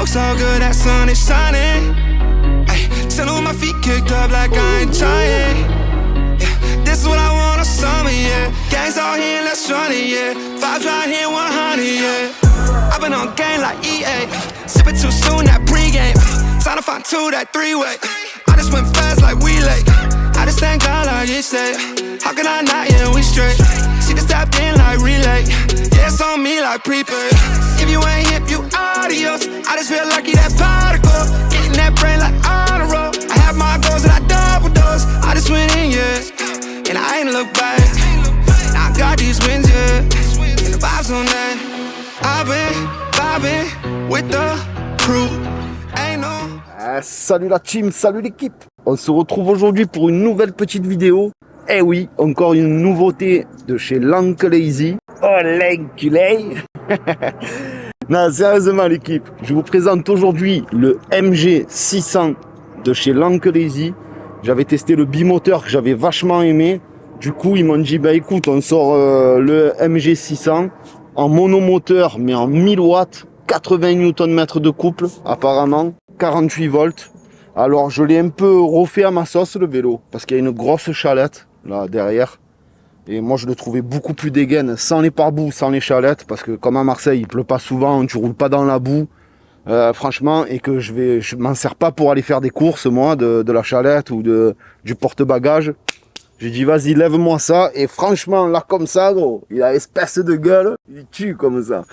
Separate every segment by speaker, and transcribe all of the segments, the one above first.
Speaker 1: smoke so good, that sun is shining. Ay, chillin' with my feet kicked up like I ain't trying. Yeah, this is what I want on summer, yeah. Gangs all here, let's run it, yeah. Vibes right here, 100, yeah. I've been on game like EA. Sippin' too soon, that pregame. Sign to find two, that three-way. I just went fast like we late. I just thank God like he said. How can I not, yeah, we straight. She just tapped in like relay. Yeah, it's on me like prepaid. If you ain't hip, you adios. I just feel lucky that particle. Getting that brain like on a roll. I have my goals and I double dose. I just went in, yeah. And I ain't look back. Now I got these wins, yeah. And the vibes on that. I've been vibing with the crew. Ain't no.
Speaker 2: Salut la team, salut l'équipe. On se retrouve aujourd'hui pour une nouvelle petite vidéo. Eh oui, encore une nouveauté de chez Lank Lazy. Oh l'enculé. Non, sérieusement l'équipe, je vous présente aujourd'hui le MG600 de chez Lank Lazy. J'avais testé le bimoteur que j'avais vachement aimé. Du coup, ils m'ont dit, bah écoute, on sort le MG600 en monomoteur, mais en 1000 watts, 80 Nm de couple, apparemment, 48 volts. Alors, je l'ai un peu refait à ma sauce, le vélo, parce qu'il y a une grosse chalette, là, derrière. Et moi, je le trouvais beaucoup plus dégaine, sans les pare-boues, sans les chalettes, parce que comme à Marseille, il pleut pas souvent, tu roules pas dans la boue, franchement, et que je m'en sers pas pour aller faire des courses, moi, de la chalette ou du porte-bagages. J'ai dit, vas-y, lève-moi ça, et franchement, là, comme ça, gros, il a espèce de gueule, il tue comme ça.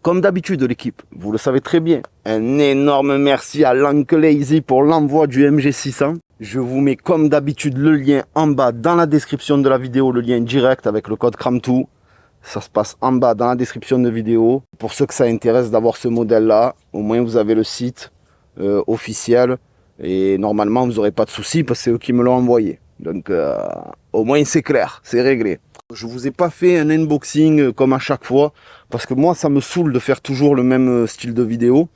Speaker 2: Comme d'habitude, l'équipe, vous le savez très bien, un énorme merci à Lank Lazy pour l'envoi du MG600. Je vous mets comme d'habitude le lien en bas dans la description de la vidéo, le lien direct avec le code CRAMTOO. Ça se passe en bas dans la description de vidéo. Pour ceux que ça intéresse d'avoir ce modèle-là, au moins vous avez le site officiel. Et normalement, vous n'aurez pas de soucis parce que c'est eux qui me l'ont envoyé. Donc, au moins c'est clair, c'est réglé. Je vous ai pas fait un unboxing comme à chaque fois, parce que moi ça me saoule de faire toujours le même style de vidéo.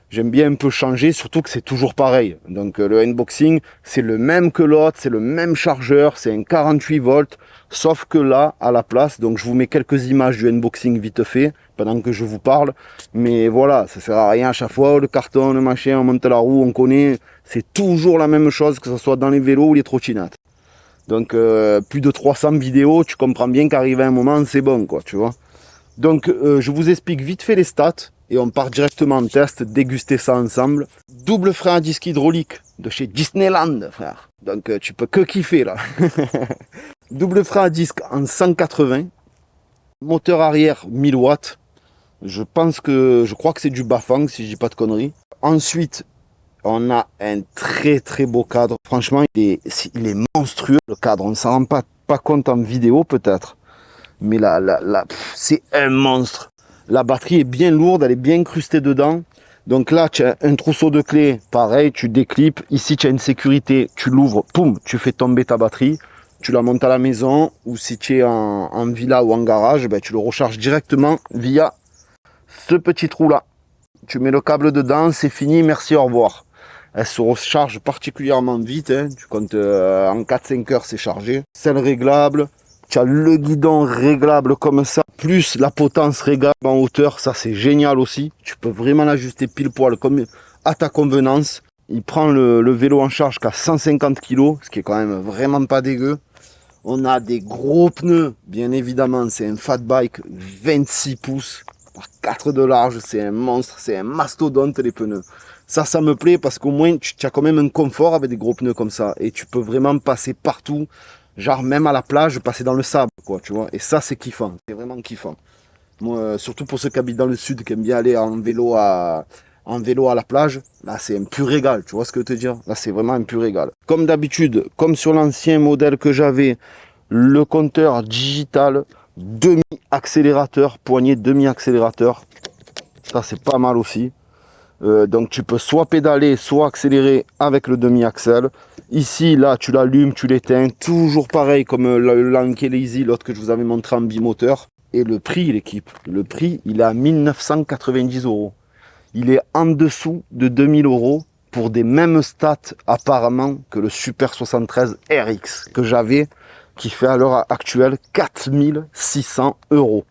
Speaker 2: J'aime bien un peu changer, surtout que c'est toujours pareil. Donc le unboxing, c'est le même que l'autre, c'est le même chargeur, c'est un 48 volts, sauf que là, à la place, donc je vous mets quelques images du unboxing vite fait, pendant que je vous parle. Mais voilà, ça sert à rien à chaque fois, le carton, le machin, on monte la roue, on connaît. C'est toujours la même chose, que ce soit dans les vélos ou les trottinettes. Donc plus de 300 vidéos, tu comprends bien qu'arrivé à un moment, c'est bon, quoi, tu vois. Donc je vous explique vite fait les stats et on part directement en test, déguster ça ensemble. Double frein à disque hydraulique de chez Disneyland, frère. Donc tu peux que kiffer là. Double frein à disque en 180. Moteur arrière 1000 watts. Je crois que c'est du Bafang si je dis pas de conneries. Ensuite, on a un très très beau cadre. Franchement, il est monstrueux le cadre. On ne s'en rend pas compte en vidéo peut-être. Mais là, c'est un monstre. La batterie est bien lourde, elle est bien incrustée dedans. Donc là, tu as un trousseau de clés. Pareil, tu déclipes. Ici, tu as une sécurité. Tu l'ouvres, poum, tu fais tomber ta batterie. Tu la montes à la maison. Ou si tu es en villa ou en garage, ben, tu le recharges directement via ce petit trou-là. Tu mets le câble dedans, c'est fini, merci, au revoir. Elle se recharge particulièrement vite, hein. Tu comptes en 4-5 heures c'est chargé. Selle réglable, tu as le guidon réglable comme ça, plus la potence réglable en hauteur, ça c'est génial aussi. Tu peux vraiment l'ajuster pile poil comme à ta convenance. Il prend le vélo en charge qu'à 150 kg, ce qui est quand même vraiment pas dégueu. On a des gros pneus, bien évidemment, c'est un fat bike 26 pouces par 4 de large, c'est un monstre, c'est un mastodonte les pneus. Ça me plaît parce qu'au moins tu as quand même un confort avec des gros pneus comme ça et tu peux vraiment passer partout, genre même à la plage, passer dans le sable, quoi, tu vois. Et ça c'est kiffant, c'est vraiment kiffant. Moi, surtout pour ceux qui habitent dans le sud, qui aiment bien aller en vélo à la plage, là c'est un pur régal, tu vois ce que je veux te dire. Là c'est vraiment un pur régal. Comme d'habitude, comme sur l'ancien modèle que j'avais, le compteur digital, demi-accélérateur, poignée demi-accélérateur, ça c'est pas mal aussi. Donc tu peux soit pédaler, soit accélérer avec le demi-axel. Ici, là, tu l'allumes, tu l'éteins. Toujours pareil comme le Lank Lazy, l'autre que je vous avais montré en bimoteur. Et le prix, l'équipe, le prix, il est à 1990 €. Il est en dessous de 2000 € pour des mêmes stats apparemment que le Super 73 RX que j'avais, qui fait à l'heure actuelle 4600 €.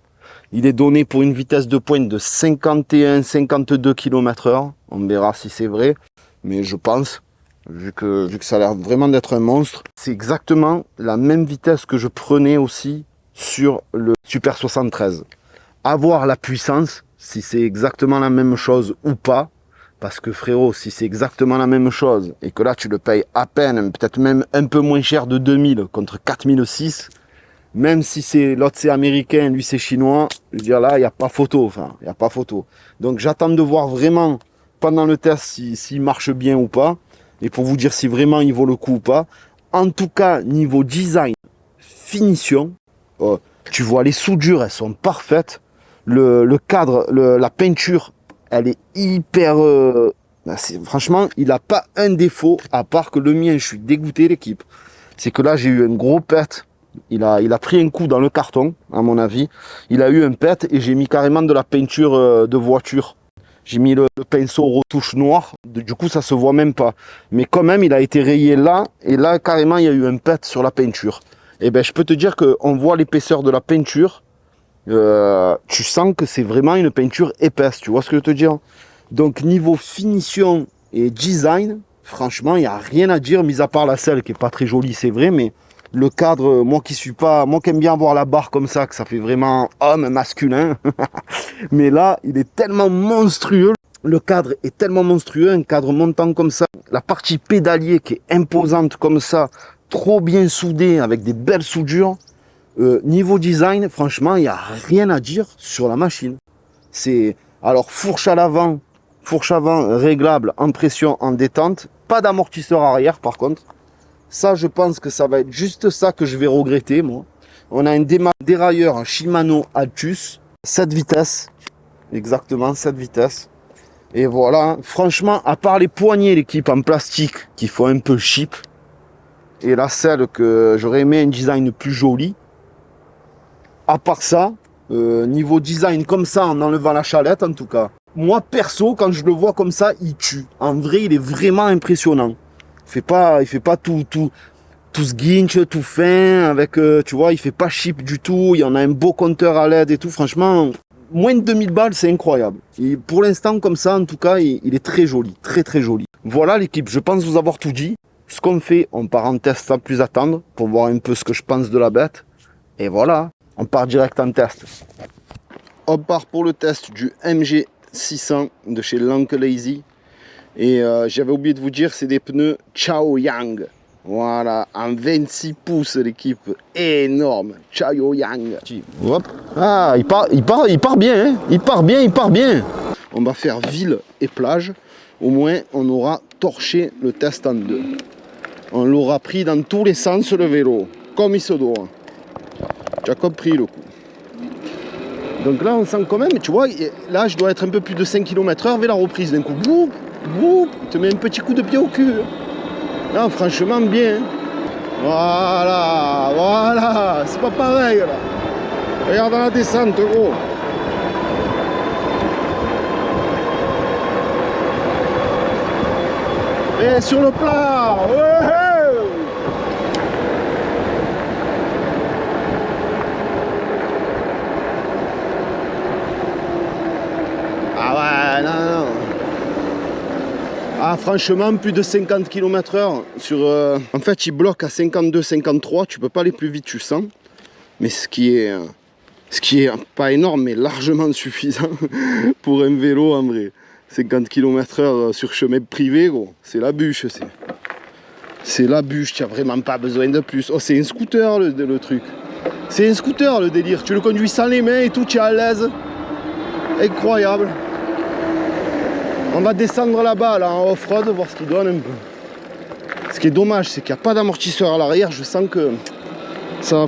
Speaker 2: Il est donné pour une vitesse de pointe de 51-52 km/h. On verra si c'est vrai, mais je pense, vu que ça a l'air vraiment d'être un monstre. C'est exactement la même vitesse que je prenais aussi sur le Super 73. À voir la puissance, si c'est exactement la même chose ou pas. Parce que frérot, si c'est exactement la même chose, et que là tu le payes à peine, peut-être même un peu moins cher de 2000 contre 4006, même si c'est l'autre c'est américain, lui c'est chinois, je veux dire là, il n'y a pas photo, enfin, il n'y a pas photo. Donc j'attends de voir vraiment, pendant le test, s'il marche bien ou pas, et pour vous dire si vraiment il vaut le coup ou pas. En tout cas, niveau design, finition, tu vois les soudures, elles sont parfaites, le cadre, la peinture, elle est hyper... franchement, il n'a pas un défaut, à part que le mien, je suis dégoûté l'équipe. C'est que là, j'ai eu un gros pet. Il a pris un coup dans le carton, à mon avis. Il a eu un pet et j'ai mis carrément de la peinture de voiture. J'ai mis le pinceau retouche noir. Du coup, ça se voit même pas. Mais quand même, il a été rayé là. Et là, carrément, il y a eu un pet sur la peinture. Et ben, je peux te dire qu'on voit l'épaisseur de la peinture. Tu sens que c'est vraiment une peinture épaisse, tu vois ce que je veux te dire. Donc niveau finition et design, franchement il n'y a rien à dire, mis à part la selle qui est pas très jolie, c'est vrai, mais le cadre, moi qui aime bien avoir la barre comme ça, que ça fait vraiment homme masculin, mais là il est tellement monstrueux, le cadre est tellement monstrueux, un cadre montant comme ça, la partie pédalier qui est imposante comme ça, trop bien soudée avec des belles soudures. Niveau design, franchement, il n'y a rien à dire sur la machine. C'est alors fourche avant réglable en pression, en détente. Pas d'amortisseur arrière par contre. Ça, je pense que ça va être juste ça que je vais regretter, moi. On a un dérailleur, un Shimano Altus, 7 vitesses. Exactement, 7 vitesses. Et voilà, franchement, à part les poignées, l'équipe en plastique, qui font un peu cheap, et la selle que j'aurais aimé un design plus joli. À part ça, niveau design comme ça, en enlevant la chalette en tout cas, moi perso, quand je le vois comme ça, il tue. En vrai, il est vraiment impressionnant. Il fait pas tout ce guinch, tout fin, avec, tu vois, il fait pas cheap du tout. Il y en a un beau compteur à LED et tout. Franchement, moins de 2000 balles, c'est incroyable. Et pour l'instant, comme ça, en tout cas, il est très joli, très très joli. Voilà l'équipe, je pense vous avoir tout dit. Ce qu'on fait, on part en test sans plus attendre, pour voir un peu ce que je pense de la bête. Et voilà. On part direct en test. On part pour le test du MG600 de chez Lazy. Et j'avais oublié de vous dire, c'est des pneus Chaoyang. Voilà, en 26 pouces l'équipe. Énorme. Chaoyang. Hop. Ah, il part bien, hein. Il part bien. On va faire ville et plage. Au moins, on aura torché le test en deux. On l'aura pris dans tous les sens le vélo, comme il se doit. Tu as compris le coup. Donc là on sent quand même, tu vois, là je dois être un peu plus de 5 km/h vers la reprise d'un coup. Boum, boum, te mets un petit coup de pied au cul. Là franchement bien. Voilà, c'est pas pareil là. Regarde la descente gros. Et sur le plat, ouais. Non. Ah franchement plus de 50 km/h sur en fait il bloque à 52-53, tu peux pas aller plus vite, tu sens, mais ce qui est pas énorme mais largement suffisant pour un vélo en vrai. 50 km/h sur chemin privé gros, c'est la bûche, c'est la bûche, tu as vraiment pas besoin de plus. Oh c'est un scooter le truc, c'est un scooter le délire, tu le conduis sans les mains et tout, tu es à l'aise, incroyable. On va descendre là-bas, là, en off-road, voir ce qu'il donne un peu. Ce qui est dommage, c'est qu'il n'y a pas d'amortisseur à l'arrière. Je sens que ça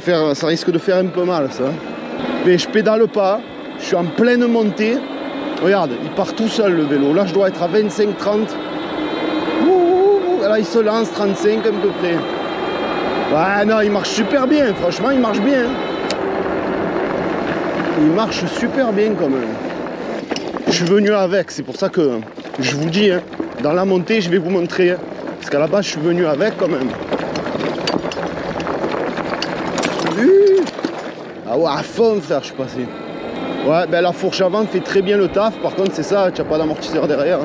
Speaker 2: risque de faire un peu mal, ça. Mais je pédale pas, je suis en pleine montée. Regarde, il part tout seul le vélo. Là, je dois être à 25-30. Là, il se lance 35 à peu près. Ouais, non, il marche super bien. Franchement, il marche bien. Il marche super bien quand même. Je suis venu avec, c'est pour ça que je vous dis, hein, dans la montée, je vais vous montrer. Hein, parce qu'à la base, je suis venu avec quand même. Ah ouais, à fond, frère, je suis passé. Ouais, ben la fourche avant fait très bien le taf. Par contre, c'est ça, tu n'as pas d'amortisseur derrière.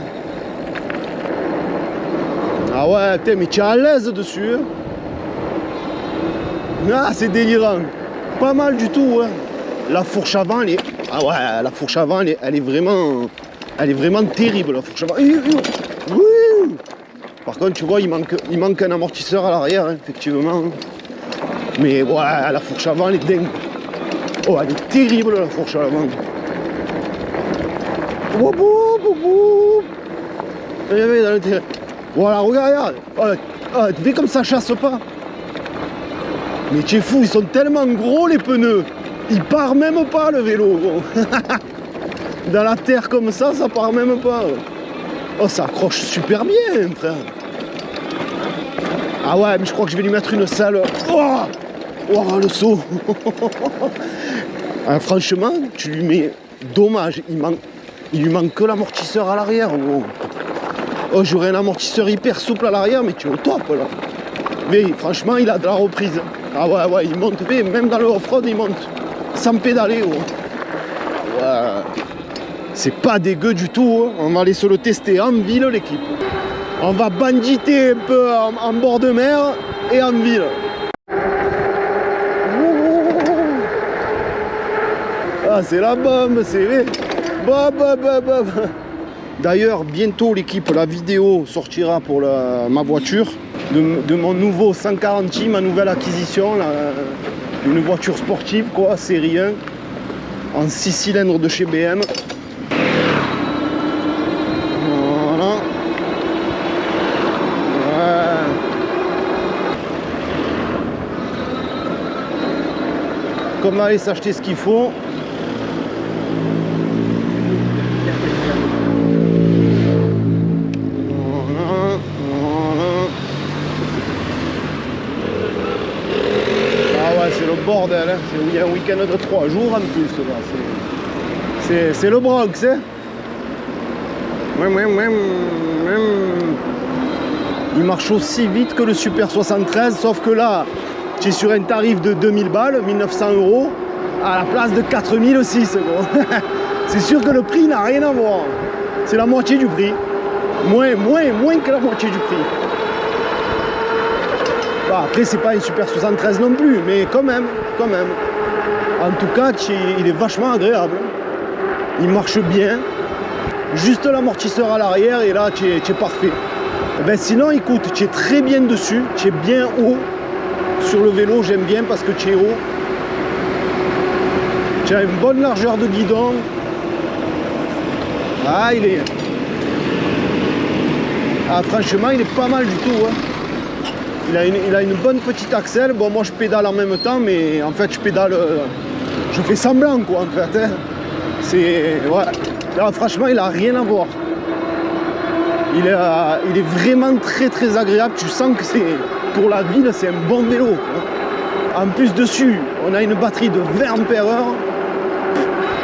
Speaker 2: Ah ouais, putain, mais tu es à l'aise dessus. Ah, c'est délirant. Pas mal du tout, hein. La fourche avant, elle est... Ah ouais, la fourche avant, elle est vraiment terrible, la fourche avant. Oui. Par contre, tu vois, il manque un amortisseur à l'arrière, hein, effectivement. Mais ouais, la fourche avant, elle est dingue. Oh, elle est terrible, la fourche avant. Voilà, regarde. Oh, tu fais comme ça chasse pas. Mais tu es fou, ils sont tellement gros les pneus. Il part même pas le vélo, gros. Dans la terre comme ça part même pas. Oh, ça accroche super bien, frère. Ah ouais, mais je crois que je vais lui mettre une selle. Oh, le saut. Ah, franchement, tu lui mets... Dommage, il lui manque que l'amortisseur à l'arrière, gros. Oh, j'aurais un amortisseur hyper souple à l'arrière, mais tu es au top, là. Mais franchement, il a de la reprise. Ah ouais, il monte, même dans le off-road, il monte. Sans pédaler, gros. Ouais. C'est pas dégueu du tout, hein. On va aller se le tester en ville, l'équipe. On va banditer un peu en bord de mer et en ville. Ah, c'est la bombe, c'est... D'ailleurs, bientôt, l'équipe, la vidéo sortira pour ma voiture. De mon nouveau 140i, ma nouvelle acquisition. Une voiture sportive, quoi, série 1. En 6 cylindres de chez BM. Voilà. Ouais. Comme aller s'acheter ce qu'il faut. C'est le bordel, hein. Il y a un week-end de 3 jours en plus là. C'est le Bronx, hein. Il marche aussi vite que le Super 73, sauf que là, tu es sur un tarif de 2000 balles, 1900 €, à la place de 4006, gros. C'est sûr que le prix n'a rien à voir. C'est la moitié du prix. Moins que la moitié du prix. Bon, après, c'est pas un Super 73 non plus, mais quand même. En tout cas, il est vachement agréable. Il marche bien. Juste l'amortisseur à l'arrière et là, tu es parfait. Ben, sinon, écoute, tu es très bien dessus. Tu es bien haut. Sur le vélo, j'aime bien parce que tu es haut. Tu as une bonne largeur de guidon. Ah, franchement, il est pas mal du tout, hein. Il a une bonne petite axelle. Bon, moi je pédale en même temps, mais en fait je pédale, je fais semblant, quoi, en fait, hein. Ouais. Là, franchement, il a rien à voir. Il est vraiment très agréable. Tu sens que pour la ville, c'est un bon vélo, quoi. En plus dessus, on a une batterie de 20 ampères/h,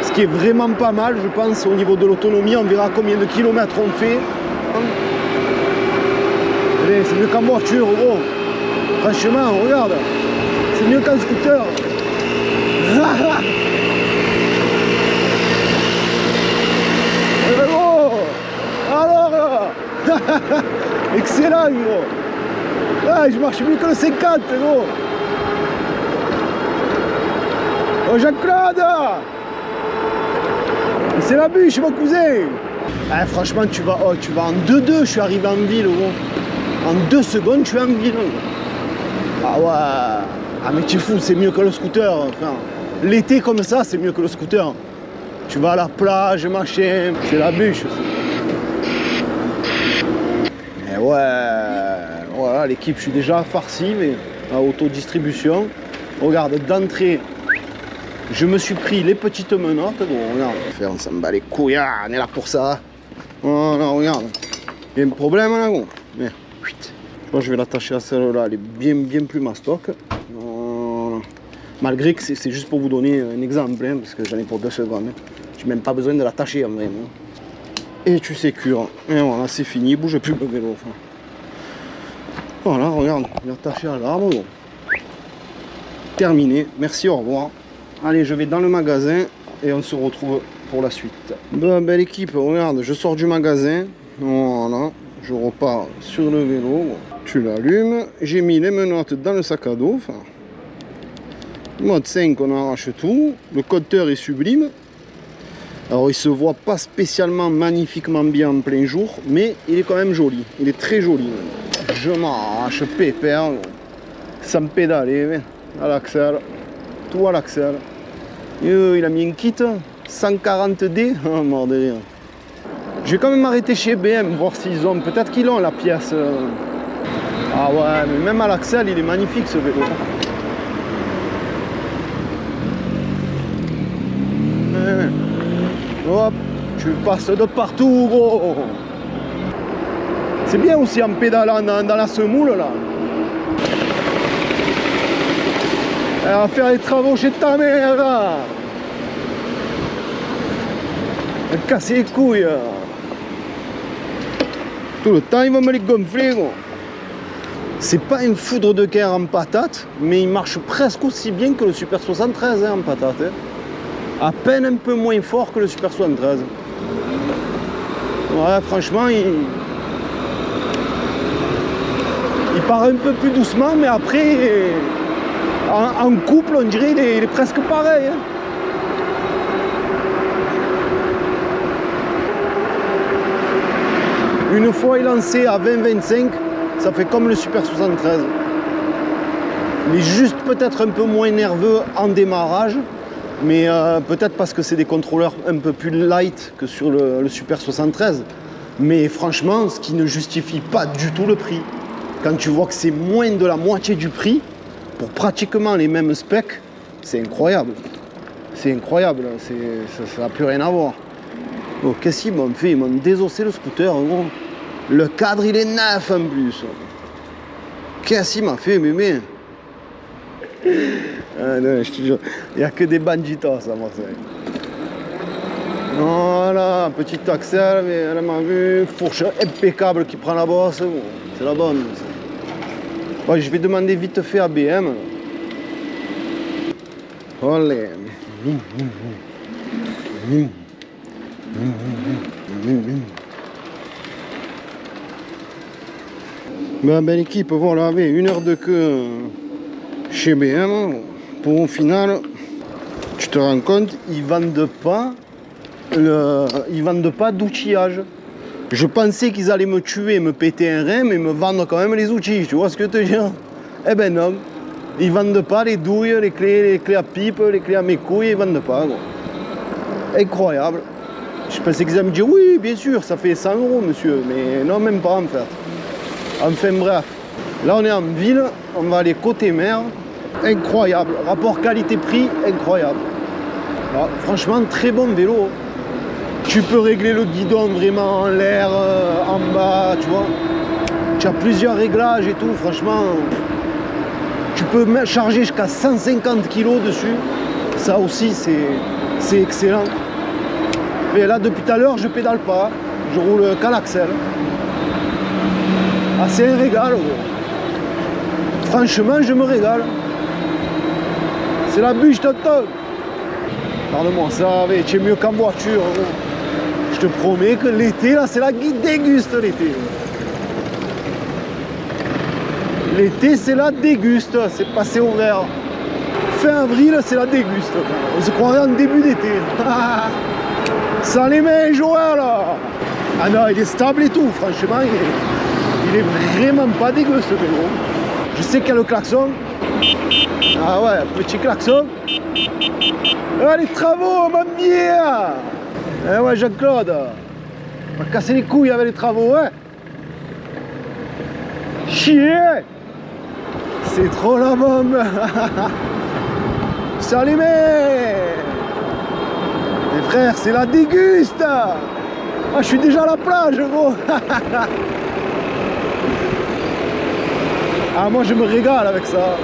Speaker 2: ce qui est vraiment pas mal, je pense, au niveau de l'autonomie. On verra combien de kilomètres on fait. C'est mieux qu'en voiture, gros. Franchement, regarde. C'est mieux qu'en scooter. Gros. Alors là. Excellent, gros. Ah, je marche mieux que le 50, gros. Oh, Jean-Claude. C'est la bûche, mon cousin. Ah, franchement, tu vas en 2-2. Je suis arrivé en ville, gros. En 2 secondes, je suis en ville. Ah ouais. Ah mais tu es fou, c'est mieux que le scooter. Enfin, l'été comme ça, c'est mieux que le scooter. Tu vas à la plage, machin. C'est la bûche. Et ouais. Voilà, l'équipe, je suis déjà farci, mais à autodistribution. Regarde, d'entrée, je me suis pris les petites menottes. Bon, regarde. On s'en bat les couilles, on est là pour ça. Voilà, regarde. Il y a un problème là, gros. Mais, je crois que je vais l'attacher à celle-là, elle est bien plus mastoc. Malgré que c'est juste pour vous donner un exemple, hein, parce que j'en ai pour 2 secondes. J'ai même pas besoin de l'attacher en vrai. Et tu sécures. Et voilà, c'est fini, bouge plus le vélo. Enfin. Voilà, regarde, il est attaché à l'arbre. Bon. Terminé, merci, au revoir. Allez, je vais dans le magasin et on se retrouve pour la suite. Bon, belle équipe, regarde, je sors du magasin. Voilà, je repars sur le vélo. Tu l'allumes. J'ai mis les menottes dans le sac à dos. Enfin, mode 5, on arrache tout. Le compteur est sublime. Alors, il se voit pas spécialement magnifiquement bien en plein jour, mais il est quand même joli. Il est très joli. Je m'arrache pépère. Sans pédaler, à l'axel. Tout à l'axel. Il a mis un kit 140D. Oh, mort de rire. Je vais quand même m'arrêter chez BM, voir s'ils ont. Peut-être qu'ils ont la pièce. Ah ouais, mais même à l'axel, il est magnifique ce vélo. Hop, tu passes de partout, gros. C'est bien aussi en pédalant dans la semoule, là. Elle va faire les travaux chez ta mère, là. Elle casse les couilles. Tout le temps, il va me les gonfler, gros. C'est pas une foudre de guerre en patate, mais il marche presque aussi bien que le Super 73 hein, en patate. Hein. À peine un peu moins fort que le Super 73. Ouais, franchement, il part un peu plus doucement, mais après, en couple, on dirait qu'il est presque pareil. Hein. Une fois lancé à 20-25, ça fait comme le Super 73. Il est juste peut-être un peu moins nerveux en démarrage, mais peut-être parce que c'est des contrôleurs un peu plus light que sur le Super 73. Mais franchement, ce qui ne justifie pas du tout le prix. Quand tu vois que c'est moins de la moitié du prix, pour pratiquement les mêmes specs, c'est incroyable. C'est incroyable, ça n'a plus rien à voir. Oh, qu'est-ce qu'ils m'ont fait? Ils m'ont désossé le scooter, gros. Le cadre, il est neuf en plus. Qu'est-ce qu'il m'a fait, mémé? Ah non, je te jure, il n'y a que des banditos à Marseille. Voilà, petit axel, mais elle m'a vu, fourche impeccable qui prend la bosse. C'est la bonne. Bon, je vais demander vite fait à BM. Olé. Ben, belle équipe, voilà, avec 1 heure de queue chez BM. Pour au final, tu te rends compte, ils vendent pas d'outillage. Je pensais qu'ils allaient me tuer, me péter un rein, mais me vendre quand même les outils. Tu vois ce que je te dis? Eh ben non, ils vendent pas les douilles, les clés à pipe, les clés à mes couilles, ils vendent pas. Gros. Incroyable. Je pensais qu'ils allaient me dire oui, bien sûr, ça fait 100 €, monsieur, mais non, même pas en fait. Enfin bref, là on est en ville, on va aller côté mer. Incroyable, rapport qualité-prix, incroyable. Alors, franchement, très bon vélo. Tu peux régler le guidon vraiment en l'air, en bas, tu vois. Tu as plusieurs réglages et tout, franchement. Tu peux charger jusqu'à 150 kg dessus. Ça aussi, c'est excellent. Mais là, depuis tout à l'heure, je pédale pas. Je roule qu'à l'axel. Ah, c'est un régal, gros. Franchement, je me régale. C'est la bûche, tonton. Regarde-moi ça, tu es mieux qu'en voiture, gros. Je te promets que l'été, là, c'est la guide déguste, l'été. L'été, c'est la déguste, c'est passé au vert. Fin avril, c'est la déguste. On se croirait en début d'été. Ça les met, Joël. Ah non, il est stable et tout, franchement, il est vraiment pas dégueu, ce vélo. Je sais qu'il y a le klaxon. Ah ouais, petit klaxon. Ah, les travaux, ma mère. Eh ouais, Jean-Claude, on va casser les couilles avec les travaux, hein. Chier. C'est trop la bombe. Ça les met. Les frères, c'est la déguste. Ah, je suis déjà à la plage, gros. Ah, moi, je me régale avec ça.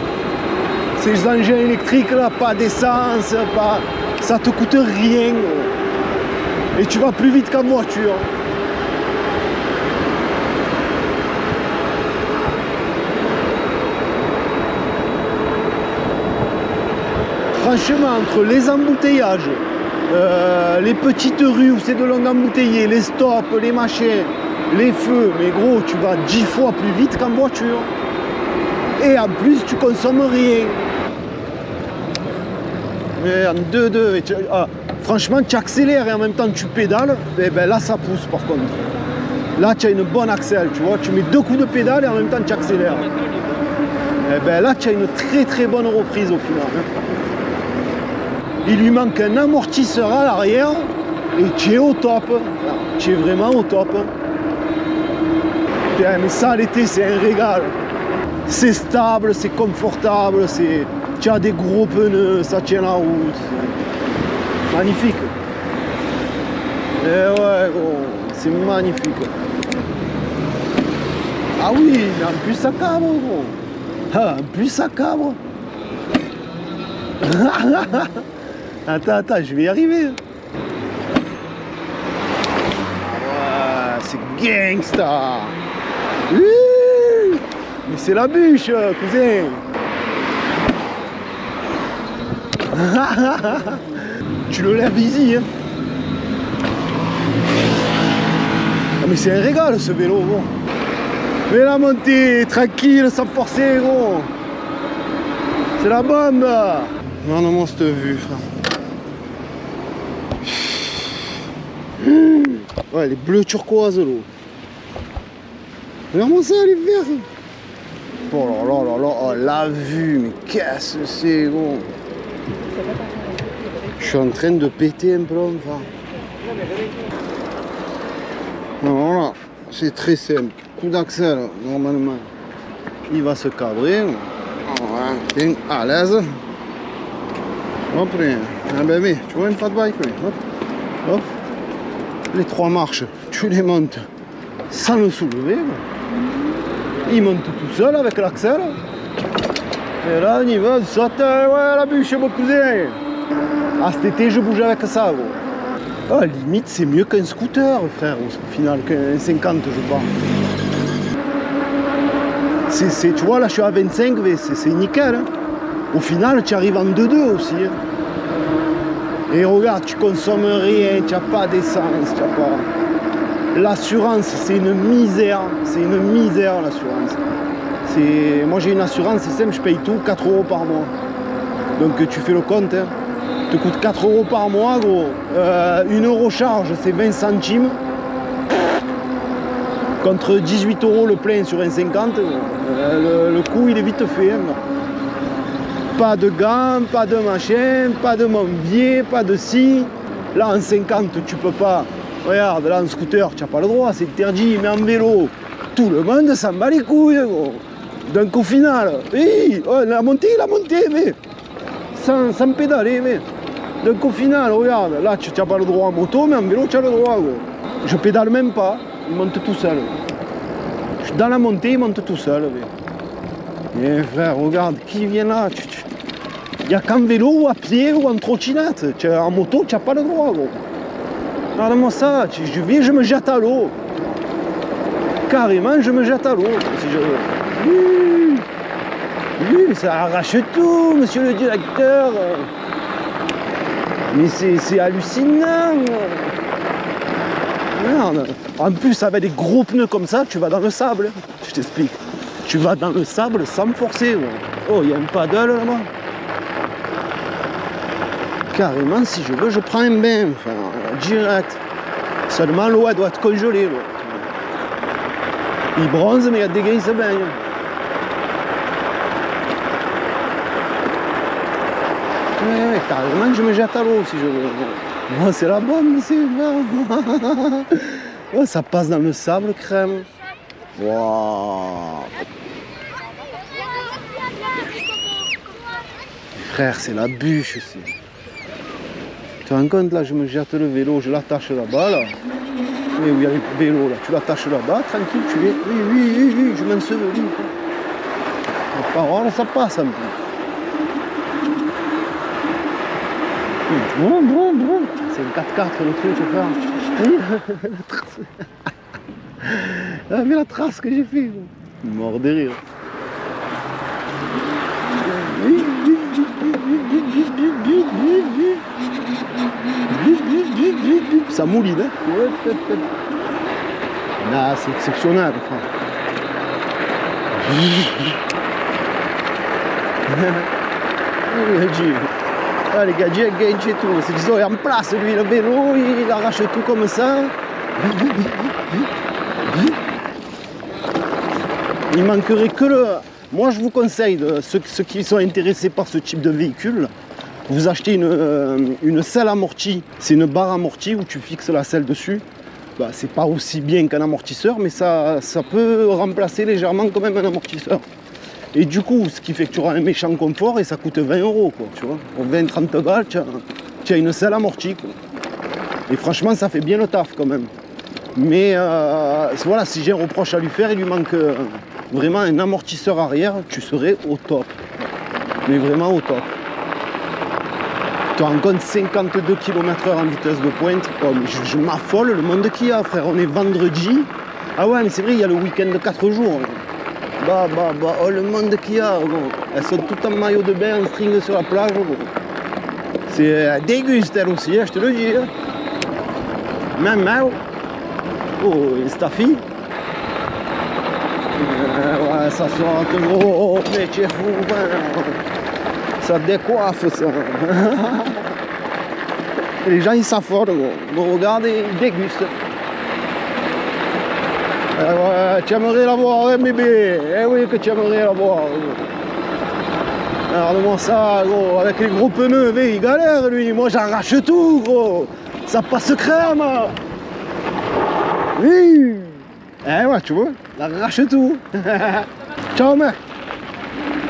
Speaker 2: Ces engins électriques, là, pas d'essence, pas... ça te coûte rien. Et tu vas plus vite qu'en voiture. Franchement, entre les embouteillages
Speaker 3: les petites rues où c'est de long embouteillé, les stops, les machins, les feux, mais gros, tu vas 10 fois plus vite qu'en voiture. Et en plus, tu consommes rien. Mais en 2-2, franchement, tu accélères et en même temps tu pédales, et ben là ça pousse par contre. Là tu as une bonne accel, tu vois, tu mets 2 coups de pédale et en même temps tu accélères. Et ben là tu as une très bonne reprise au final. Il lui manque un amortisseur à l'arrière et tu es au top. Tu es vraiment au top. Putain, mais ça l'été c'est un régal. C'est stable, c'est confortable, tu as des gros pneus, ça tient la route. Magnifique. Et ouais gros, c'est magnifique. Ah oui, mais en plus ça cabre gros. Ah, en plus ça cabre. Attends, je vais y arriver. Ah ouais, c'est gangsta. Mais c'est la bûche, cousin. Tu le lèves easy, hein. Ah, mais c'est un régal ce vélo, gros. Mais la montée, tranquille, sans forcer, gros. C'est la bombe. Regarde-moi cette vue, frère. Ouais, les bleus turquoise, l'eau. Regarde-moi ça, les verts. Oh là là là là, oh, la vue, mais qu'est-ce que c'est, gros. Je suis en train de péter un plomb, enfin. Voilà, c'est très simple. Coup d'accel, normalement. Il va se cadrer. Voilà, à l'aise. Hop, un bébé, tu vois une fat bike, oui. Hop, hop. Les 3 marches, tu les montes sans le soulever. Il monte tout seul avec l'accel. Et là, on y va, on saute. Ouais, la bûche, mon cousin. Ah, cet été, je bouge avec ça, gros. Ah, limite, c'est mieux qu'un scooter, frère, au final, qu'un 50, je crois. Tu vois, là, je suis à 25, mais c'est nickel. Hein. Au final, tu arrives en 2-2 aussi. Hein. Et regarde, tu consommes rien, tu n'as pas d'essence, tu n'as pas... L'assurance, c'est une misère. C'est une misère, l'assurance. Moi, j'ai une assurance, c'est simple, je paye tout 4 € par mois. Donc, tu fais le compte, hein. Te coûte 4 € par mois, gros. 1 € charge, c'est 20 centimes. Contre 18 € le plein sur un 50, le coût, il est vite fait. Hein. Pas de gants, pas de machin, pas de monvier, pas de scie. Là, en 50, tu peux pas. Regarde, là, en scooter, tu n'as pas le droit, c'est interdit. Mais en vélo, tout le monde s'en bat les couilles, gros. Donc, au final, oui, oh, la montée, mais sans pédaler, mais. Donc, au final, regarde, là, tu n'as pas le droit en moto, mais en vélo, tu as le droit, gros. Je pédale même pas, il monte tout seul. Dans la montée, il monte tout seul. Mais frère, regarde, qui vient là? Il n'y a qu'en vélo ou à pied ou en trottinette. En moto, tu n'as pas le droit, gros. Regarde-moi ça, je viens, je me jette à l'eau. Carrément, je me jette à l'eau. Si je... Oui, ça arrache tout, monsieur le directeur. Mais c'est hallucinant. Merde. En plus, avec des gros pneus comme ça, tu vas dans le sable. Je t'explique. Tu vas dans le sable sans forcer. Ouais. Oh, il y a un paddle là-bas. Carrément, si je veux, je prends un bain. Enfin, direct. Seulement, l'eau, elle doit être congelée. Là. Il bronze, mais il y a des gars qui se baignent. Ouais, carrément, je me jette à l'eau si je veux. Oh, c'est la bombe, c'est là. Oh, ça passe dans le sable crème. Waouh. Frère, c'est la bûche aussi. Tu te rends compte là, je me jette le vélo, je l'attache là-bas là. Mais où il y a les vélos là, tu l'attaches là-bas, tranquille, tu es. Oui, je m'ensevelis. La parole, ça passe un peu. Boum. C'est le 4x4 le truc, frère. Oui, mais la trace que j'ai fait. Mort de rire. ça mouline. Hein. Là, c'est exceptionnel. Ah, les gadgets, enganche et tout. C'est disons, il est en place, lui, le vélo, il arrache tout comme ça. Il manquerait que le... Moi, je vous conseille, ceux qui sont intéressés par ce type de véhicule, vous achetez une selle amortie. C'est une barre amortie où tu fixes la selle dessus. Bah, c'est pas aussi bien qu'un amortisseur, mais ça peut remplacer légèrement quand même un amortisseur. Et du coup, ce qui fait que tu auras un méchant confort et ça coûte 20 €, quoi, tu vois. Pour 20-30 balles, tu as une selle amortie, quoi. Et franchement, ça fait bien le taf quand même. Mais voilà, si j'ai un reproche à lui faire, il lui manque vraiment un amortisseur arrière, tu serais au top. Mais vraiment au top. Tu rends compte 52 km/h en vitesse de pointe. Oh, mais je m'affole le monde qu'il y a, frère. On est vendredi. Ah ouais, mais c'est vrai, il y a le week-end de 4 jours. Oh, le monde qu'il y a. Bon. Elles sont toutes en maillot de bain, en string sur la plage. Bon. C'est déguste elle aussi, hein, je te le dis. Hein. Même, oh, et c'est ta fille. Ouais, ça sort gros, mais tu es fou. Ça décoiffe, ça. Et les gens, ils s'affolent, gros. Bon, regardez, ils dégustent. Ouais, tu aimerais la voir, hein, bébé. Eh oui, que tu aimerais la voir. Regarde-moi ça, gros. Avec les gros pneus, il galère, lui. Moi, j'arrache tout, gros. Ça passe crème. Oui. Eh ouais, tu vois, j'arrache tout. Ciao, mec.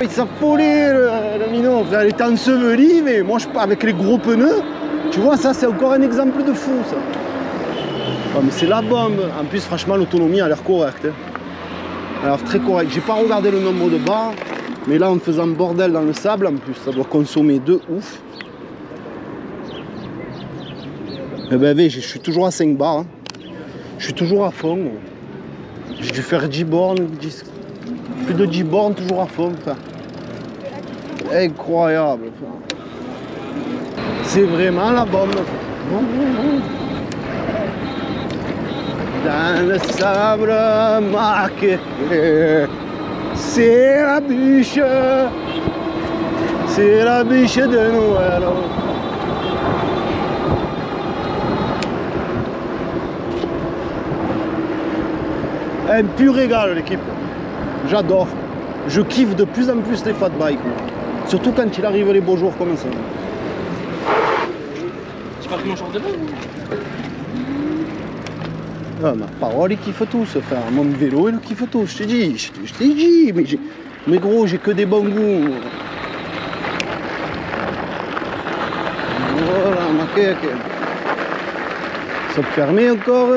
Speaker 3: Il s'affolait, le minot. Il était enseveli, mais moi, je pars avec les gros pneus. Tu vois, ça, c'est encore un exemple de fou, ça. Oh, mais c'est la bombe. En plus, franchement, l'autonomie a l'air correcte. Hein. Alors, très correct. J'ai pas regardé le nombre de barres, mais là, en faisant bordel dans le sable, en plus, ça doit consommer de ouf. Eh ben, je suis toujours à 5 barres. Hein. Je suis toujours à fond. J'ai dû faire 10 bornes, plus de 10 bornes, toujours à fond. Frère. Incroyable. C'est vraiment la bombe. Dans le sable marqué, c'est la bûche de Noël. Un pur régal, l'équipe. J'adore. Je kiffe de plus en plus les fat bikes. Surtout quand il arrive les beaux jours comme ça.
Speaker 4: Tu parles comment je de
Speaker 3: Ah, ma parole, il kiffe tous, frère. Mon vélo, il kiffe tous. Je t'ai dit, mais gros, j'ai que des bons goûts. Voilà, ma quéque. Ça peut fermer encore.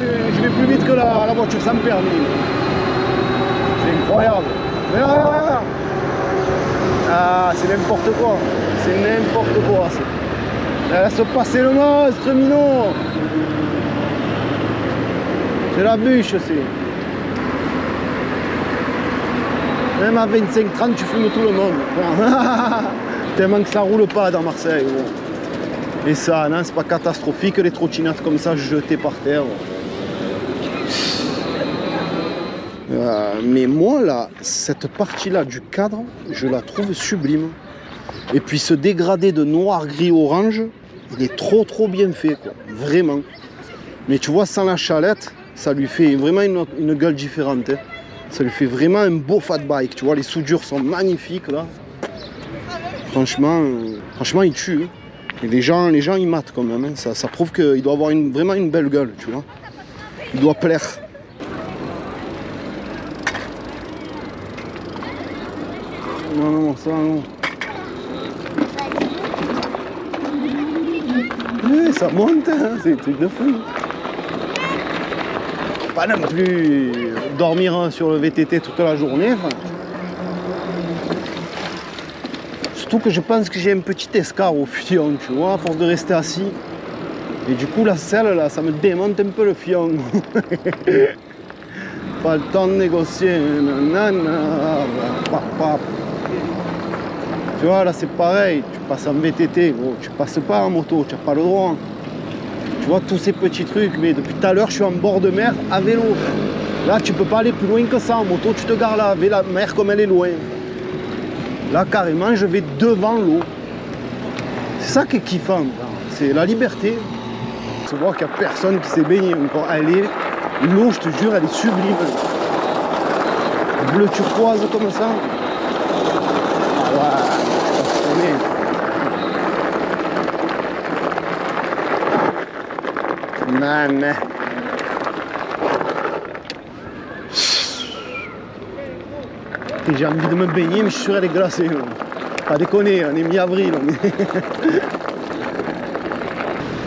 Speaker 3: Je vais plus vite que la voiture sans permis. C'est incroyable. Mais regarde. Ah, c'est n'importe quoi. C'est n'importe quoi. Laisse passer le monstre, minot. C'est la bûche, c'est. Même à 25-30, tu fumes tout le monde. Tellement que ça roule pas dans Marseille. Gros. Et ça, non, c'est pas catastrophique, les trottinettes comme ça jetées par terre. Mais moi, là, cette partie-là du cadre, je la trouve sublime. Et puis ce dégradé de noir, gris, orange, il est trop bien fait, quoi. Vraiment. Mais tu vois, sans la chalette, ça lui fait vraiment une gueule différente. Hein. Ça lui fait vraiment un beau fat bike. Tu vois, les soudures sont magnifiques, là. Franchement, il tue. Hein. Et les gens, ils matent quand même. Hein. Ça prouve qu'il doit avoir vraiment une belle gueule, tu vois. Il doit plaire. Non, ça non. Ça monte, hein, c'est des trucs de fou. Pas non plus dormir sur le VTT toute la journée. Enfin. Surtout que je pense que j'ai un petit escar au fion, tu vois, à force de rester assis. Et du coup, la selle, là, ça me démonte un peu le fion. Pas le temps de négocier. Tu vois, là c'est pareil, tu passes en VTT, gros, tu passes pas en moto, tu n'as pas le droit. Tu vois tous ces petits trucs, mais depuis tout à l'heure je suis en bord de mer à vélo. Là tu peux pas aller plus loin que ça, en moto tu te gares là, avec la mer comme elle est loin. Là carrément je vais devant l'eau. C'est ça qui est kiffant, c'est la liberté. Tu vois qu'il n'y a personne qui s'est baigné encore. L'eau, je te jure, elle est sublime. Bleu turquoise comme ça. Ah ouais, man. J'ai envie de me baigner, mais je suis sûr qu'elle est glacée. Pas déconner, on est mi-avril.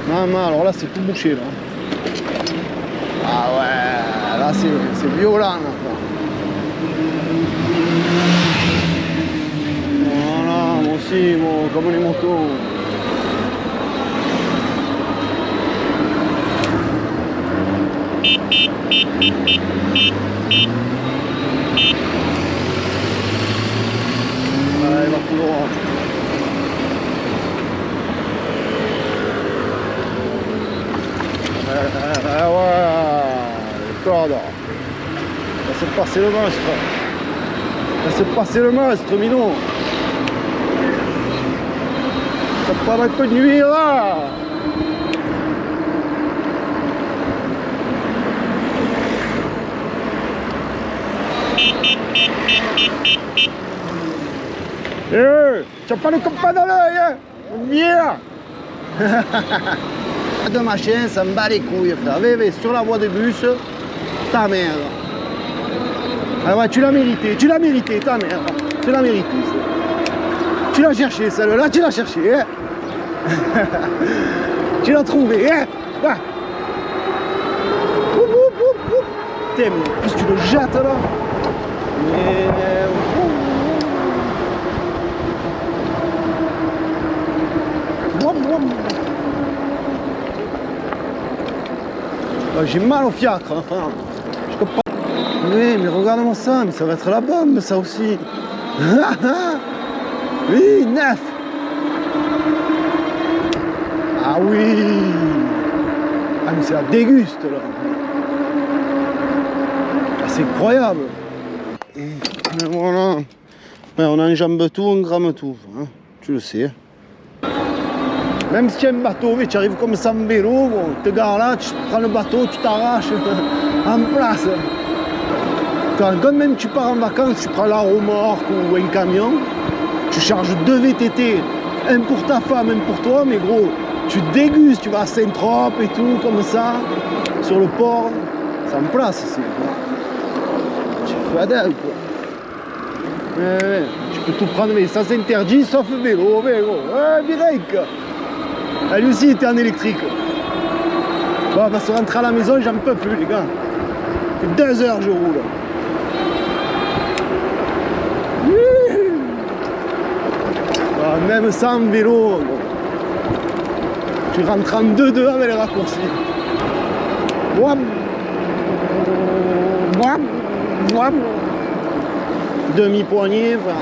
Speaker 3: Non, alors là c'est tout bouché là. Ah ouais, là c'est violent là. Voilà, moi aussi, comme les motos. Voilà, il va tout droit. Ah ouais, le corde. Là c'est passé le monstre. Là c'est passé le monstre, Minon. Ça pas que de nuire là. Tu n'as pas le copain dans l'œil, hein. Viens. De machin, ça me bat les couilles, frère. VV sur la voie de bus, ta merde. Ah ouais, tu l'as mérité, ta merde. Tu l'as mérité. Tu l'as cherché, celle-là, tu l'as cherché, hein. Tu l'as trouvé, hein. Ah. Putain, mais en plus tu le jettes là. J'ai mal au fiacre, enfin. Je peux pas. Oui, mais regarde-moi ça, mais ça va être la bombe, ça aussi. Oui, 9. Ah oui. Ah, mais c'est la déguste, là. Ah, c'est incroyable. Et voilà. Ouais, on enjambe tout, on gramme tout. Hein. Tu le sais. Même si tu as un bateau, mais tu arrives comme ça en vélo, bon, tu te gares là, tu prends le bateau, tu t'arraches en place. Quand même tu pars en vacances, tu prends la remorque ou un camion, tu charges 2 VTT, un pour ta femme, un pour toi, mais gros, tu dégustes, tu vas à Saint-Trope et tout, comme ça, sur le port, c'est en place ici. Tu fais adèle, quoi. Tu peux tout prendre, mais ça s'interdit, sauf vélo, direct. Elle aussi était en électrique. Bon, on va se rentrer à la maison, j'en peux plus les gars. Ça fait 2 heures que je roule. Bon, même sans vélo, tu rentres en 2-2 avec les raccourcis. Demi-poignée, enfin.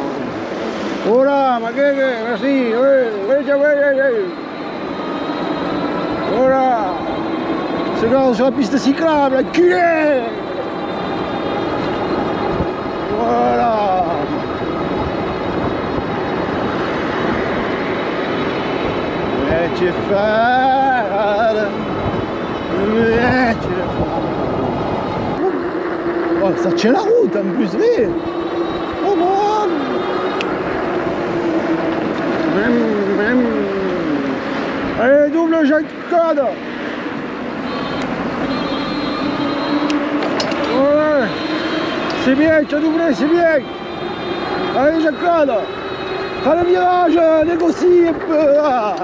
Speaker 3: Oh là, ma gueule, merci. Voilà. Ce gars sur la piste cyclable, enculé. Voilà. Mais tu es fade. Mais tu es fade. Oh, ça tient la route en plus, mais. Oh bon. Allez, double Jean-Claude. Ouais. C'est bien, tu as doublé, c'est bien. Allez, Jean-Claude. Prends le virage, négocie un peu. Ah.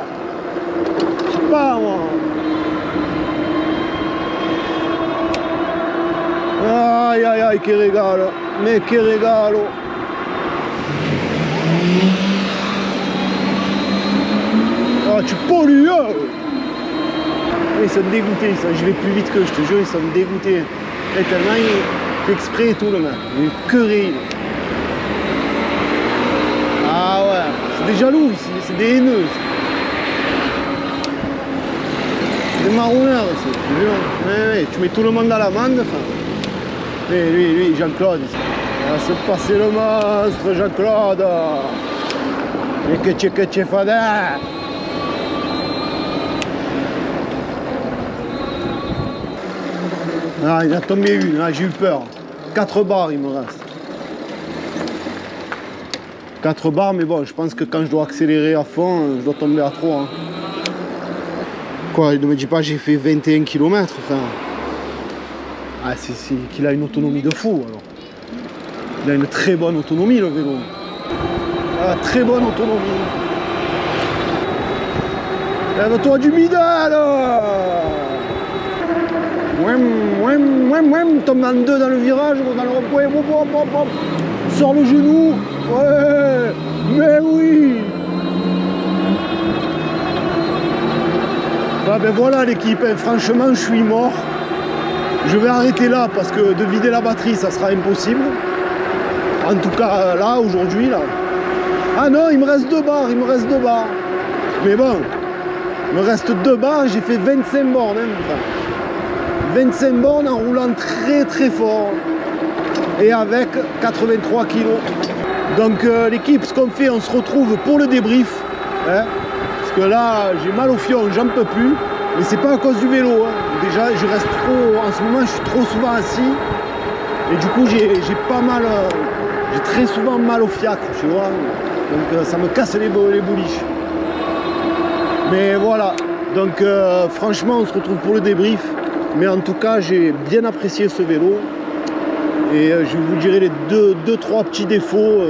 Speaker 3: Je sais pas, moi. Aïe, aïe, aïe, che regalo. Mais che regalo. Oh, tu pollues, hein. Ils sont dégoûtés, je vais plus vite que je te jure, ils sont dégoûtés. Et tellement il fait exprès et tout le mec. Il est curé. Ah ouais, C'est des jaloux ici, c'est des haineux. C'est des marronneurs ici, je te jure. Ouais, tu mets tout le monde à l'amende. Enfin. Lui, Jean-Claude. Il va se passer le monstre, Jean-Claude. Et que tu fada. Ah, il a tombé une, ah, j'ai eu peur. 4 barres il me reste. 4 barres, mais bon, je pense que quand je dois accélérer à fond, je dois tomber à 3. Hein. Quoi, ne me dis pas j'ai fait 21 km, frère. Ah, c'est qu'il a une autonomie de fou, alors. Il a une très bonne autonomie, le vélo. Ah, très bonne autonomie. Lève-toi du middle. Tombe dans 2 dans le virage, dans le rond-point, sors le genou, ouais, mais oui. Ah ben voilà l'équipe, hein. Franchement je suis mort. Je vais arrêter là parce que de vider la batterie ça sera impossible. En tout cas là, aujourd'hui là. Ah non, il me reste 2 barres, Mais bon, il me reste 2 barres, j'ai fait 25 bornes. Hein, 25 bornes en roulant très très fort et avec 83 kg. Donc l'équipe, ce qu'on fait, on se retrouve pour le débrief. Hein, parce que là, j'ai mal au fion, j'en peux plus. Mais c'est pas à cause du vélo. Hein. Déjà, je reste trop. En ce moment, je suis trop souvent assis. Et du coup, j'ai pas mal. J'ai très souvent mal au fiacre, tu vois. Donc ça me casse les bouliches. Mais voilà. Donc franchement, on se retrouve pour le débrief. Mais en tout cas, j'ai bien apprécié ce vélo. Et je vous dirai les 2-3 petits défauts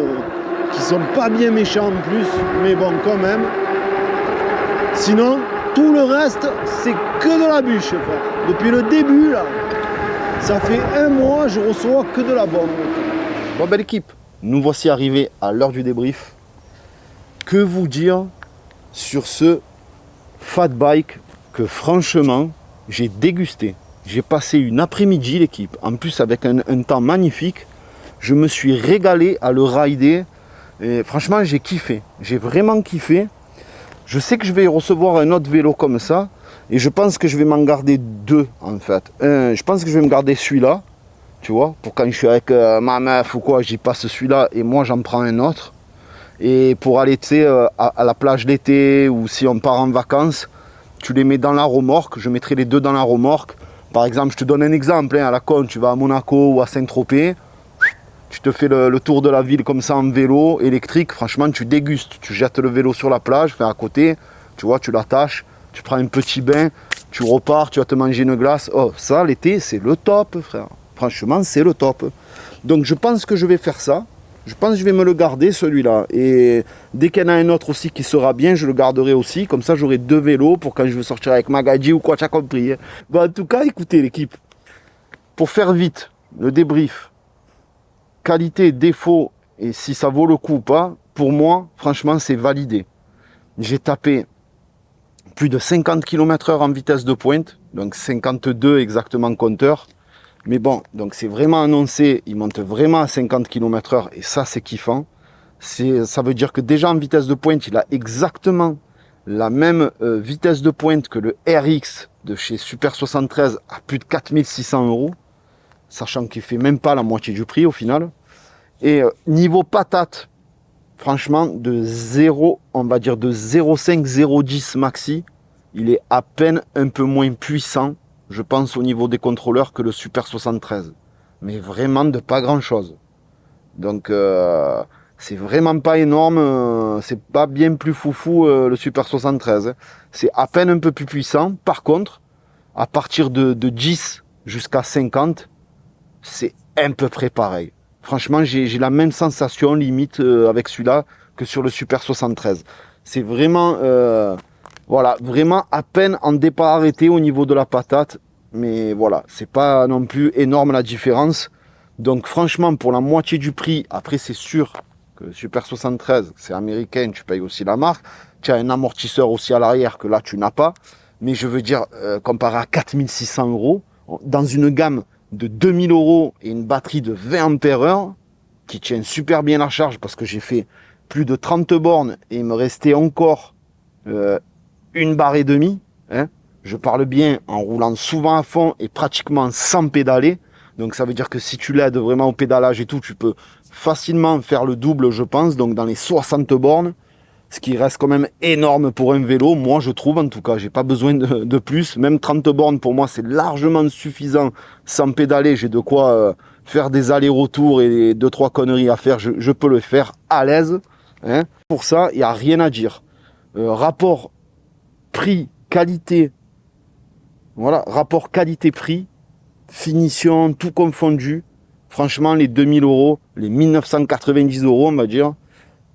Speaker 3: qui sont pas bien méchants en plus. Mais bon, quand même. Sinon, tout le reste, c'est que de la bûche. Frère. Depuis le début, là, ça fait 1 mois, je reçois que de la bombe.
Speaker 2: Bon, belle équipe, nous voici arrivés à l'heure du débrief. Que vous dire sur ce fat bike que franchement, j'ai dégusté. J'ai passé une après-midi, l'équipe, en plus avec un temps magnifique. Je me suis régalé à le rider. Et franchement, j'ai kiffé. J'ai vraiment kiffé. Je sais que je vais recevoir un autre vélo comme ça. Et je pense que je vais m'en garder 2, en fait. Je pense que je vais me garder celui-là. Tu vois, pour quand je suis avec ma meuf ou quoi, j'y passe celui-là et moi, j'en prends un autre. Et pour aller, tu sais, à la plage l'été ou si on part en vacances, tu les mets dans la remorque, je mettrai les 2 dans la remorque. Par exemple, je te donne un exemple, hein, à la con, tu vas à Monaco ou à Saint-Tropez, tu te fais le tour de la ville comme ça en vélo électrique, franchement tu dégustes, tu jettes le vélo sur la plage, enfin à côté, tu vois, tu l'attaches, tu prends un petit bain, tu repars, tu vas te manger une glace. Oh, ça l'été c'est le top, frère, franchement c'est le top. Donc je pense que je vais faire ça. Je pense que je vais me le garder celui-là. Et dès qu'il y en a un autre aussi qui sera bien, je le garderai aussi. Comme ça, j'aurai 2 vélos pour quand je veux sortir avec Magadji ou quoi, tu as compris. Bon, en tout cas, écoutez l'équipe. Pour faire vite, le débrief, qualité, défaut et si ça vaut le coup ou pas, pour moi, franchement, c'est validé. J'ai tapé plus de 50 km/h en vitesse de pointe. Donc 52 exactement compteur. Mais bon, donc c'est vraiment annoncé, il monte vraiment à 50 km/h et ça c'est kiffant. Ça veut dire que déjà en vitesse de pointe, il a exactement la même vitesse de pointe que le RX de chez Super 73 à plus de 4600 €, sachant qu'il fait même pas la moitié du prix au final. Et niveau patate, franchement, de 0, on va dire de 0,5, 0,10 maxi, il est à peine un peu moins puissant. Je pense au niveau des contrôleurs que le Super 73. Mais vraiment de pas grand chose. Donc c'est vraiment pas énorme. C'est pas bien plus foufou le Super 73. C'est à peine un peu plus puissant. Par contre, à partir de 10 jusqu'à 50, c'est à peu près pareil. Franchement, j'ai la même sensation limite avec celui-là que sur le Super 73. C'est vraiment... voilà, vraiment à peine en départ arrêté au niveau de la patate. Mais voilà, c'est pas non plus énorme la différence. Donc franchement, pour la moitié du prix, après c'est sûr que Super 73, c'est américain, tu payes aussi la marque. Tu as un amortisseur aussi à l'arrière que là, tu n'as pas. Mais je veux dire, comparé à 4600 €, dans une gamme de 2000 € et une batterie de 20 Ah, qui tient super bien la charge parce que j'ai fait plus de 30 bornes et il me restait encore une barre et demie. Hein. Je parle bien en roulant souvent à fond et pratiquement sans pédaler. Donc ça veut dire que si tu l'aides vraiment au pédalage et tout, tu peux facilement faire le double, je pense. Donc dans les 60 bornes, ce qui reste quand même énorme pour un vélo. Moi, je trouve en tout cas, j'ai pas besoin de plus. Même 30 bornes, pour moi, c'est largement suffisant sans pédaler. J'ai de quoi faire des allers-retours et 2-3 conneries à faire. Je peux le faire à l'aise. Hein. Pour ça, il n'y a rien à dire. Rapport prix, qualité. Voilà, rapport qualité-prix, finition, tout confondu. Franchement, les 2000 €, les 1990 €, on va dire,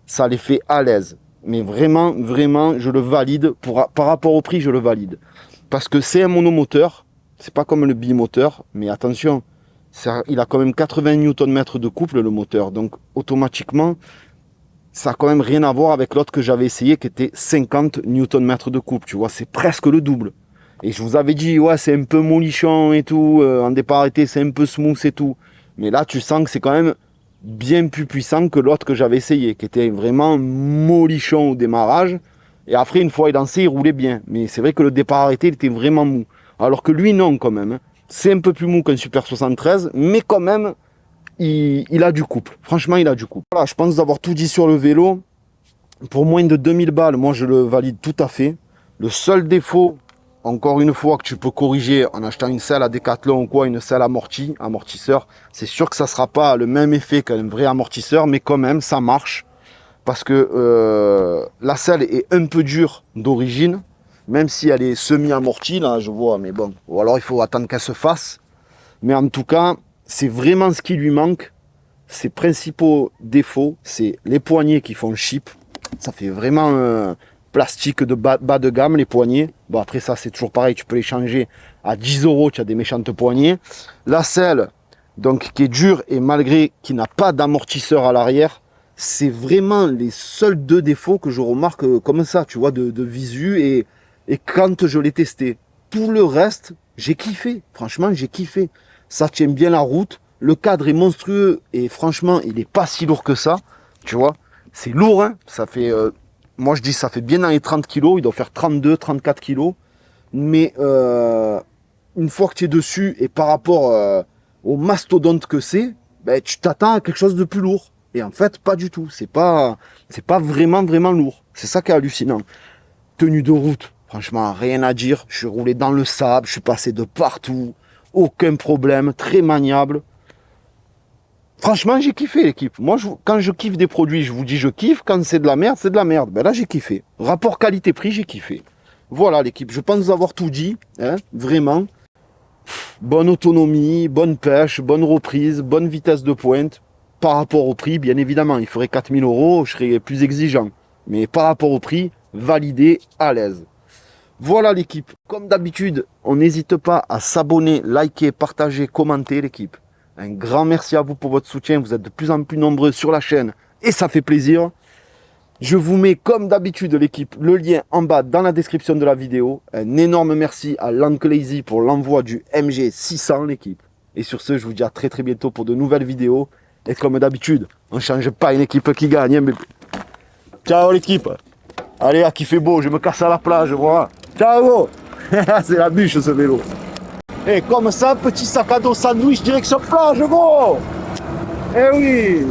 Speaker 2: ça les fait à l'aise. Mais vraiment, vraiment, je le valide. Par rapport au prix, je le valide. Parce que c'est un monomoteur. C'est pas comme le bimoteur. Mais attention, il a quand même 80 Nm de couple, le moteur. Donc, automatiquement, ça a quand même rien à voir avec l'autre que j'avais essayé, qui était 50 Nm de couple. Tu vois, c'est presque le double. Et je vous avais dit, ouais, c'est un peu molichon et tout. En départ arrêté, c'est un peu smooth et tout. Mais là, tu sens que c'est quand même bien plus puissant que l'autre que j'avais essayé, qui était vraiment molichon au démarrage. Et après, une fois il lancé, il roulait bien. Mais c'est vrai que le départ arrêté, il était vraiment mou. Alors que lui, non, quand même. C'est un peu plus mou qu'un Super 73, mais quand même, il a du couple. Franchement, il a du couple. Voilà, je pense avoir tout dit sur le vélo. Pour moins de 2000 balles, moi, je le valide tout à fait. Le seul défaut, encore une fois, que tu peux corriger en achetant une selle à Decathlon ou quoi, une selle amortisseur, c'est sûr que ça ne sera pas le même effet qu'un vrai amortisseur, mais quand même, ça marche. Parce que la selle est un peu dure d'origine, même si elle est semi-amortie, là, je vois, mais bon. Ou alors, il faut attendre qu'elle se fasse. Mais en tout cas, c'est vraiment ce qui lui manque. Ses principaux défauts, c'est les poignées qui font chip. Ça fait vraiment plastique de bas de gamme, les poignées. Bon, après ça, c'est toujours pareil, tu peux les changer à 10 €, tu as des méchantes poignées. La selle, donc, qui est dure et malgré qu'il n'a pas d'amortisseur à l'arrière, c'est vraiment les seuls deux défauts que je remarque comme ça, tu vois, de visu et quand je l'ai testé. Tout le reste, j'ai kiffé. Franchement, j'ai kiffé. Ça tient bien la route. Le cadre est monstrueux et franchement, il n'est pas si lourd que ça. Tu vois, c'est lourd, hein. Ça fait, moi je dis, ça fait bien dans les 30 kg. Il doit faire 32, 34 kg. Mais une fois que tu es dessus et par rapport au mastodonte que c'est, ben, tu t'attends à quelque chose de plus lourd. Et en fait, pas du tout. C'est pas vraiment lourd. C'est ça qui est hallucinant. Tenue de route, franchement, rien à dire. Je suis roulé dans le sable, je suis passé de partout. Aucun problème, très maniable. Franchement, j'ai kiffé l'équipe. Moi, quand je kiffe des produits, je vous dis je kiffe. Quand c'est de la merde, c'est de la merde. Ben là, j'ai kiffé. Rapport qualité-prix, j'ai kiffé. Voilà l'équipe. Je pense avoir tout dit. Hein, vraiment. Bonne autonomie, bonne pêche, bonne reprise, bonne vitesse de pointe. Par rapport au prix, bien évidemment, il ferait 4000 €, je serais plus exigeant. Mais par rapport au prix, validé, à l'aise. Voilà l'équipe. Comme d'habitude, on n'hésite pas à s'abonner, liker, partager, commenter l'équipe. Un grand merci à vous pour votre soutien. Vous êtes de plus en plus nombreux sur la chaîne et ça fait plaisir. Je vous mets comme d'habitude l'équipe, le lien en bas dans la description de la vidéo. Un énorme merci à Lazy pour l'envoi du MG600 l'équipe. Et sur ce, je vous dis à très bientôt pour de nouvelles vidéos. Et comme d'habitude, on ne change pas une équipe qui gagne. Hein, mais... Ciao l'équipe. Allez, à qui fait beau, je me casse à la plage, voilà. Ciao. C'est la bûche ce vélo. Et comme ça, petit sac à dos sandwich direction plage, gros. Eh oui.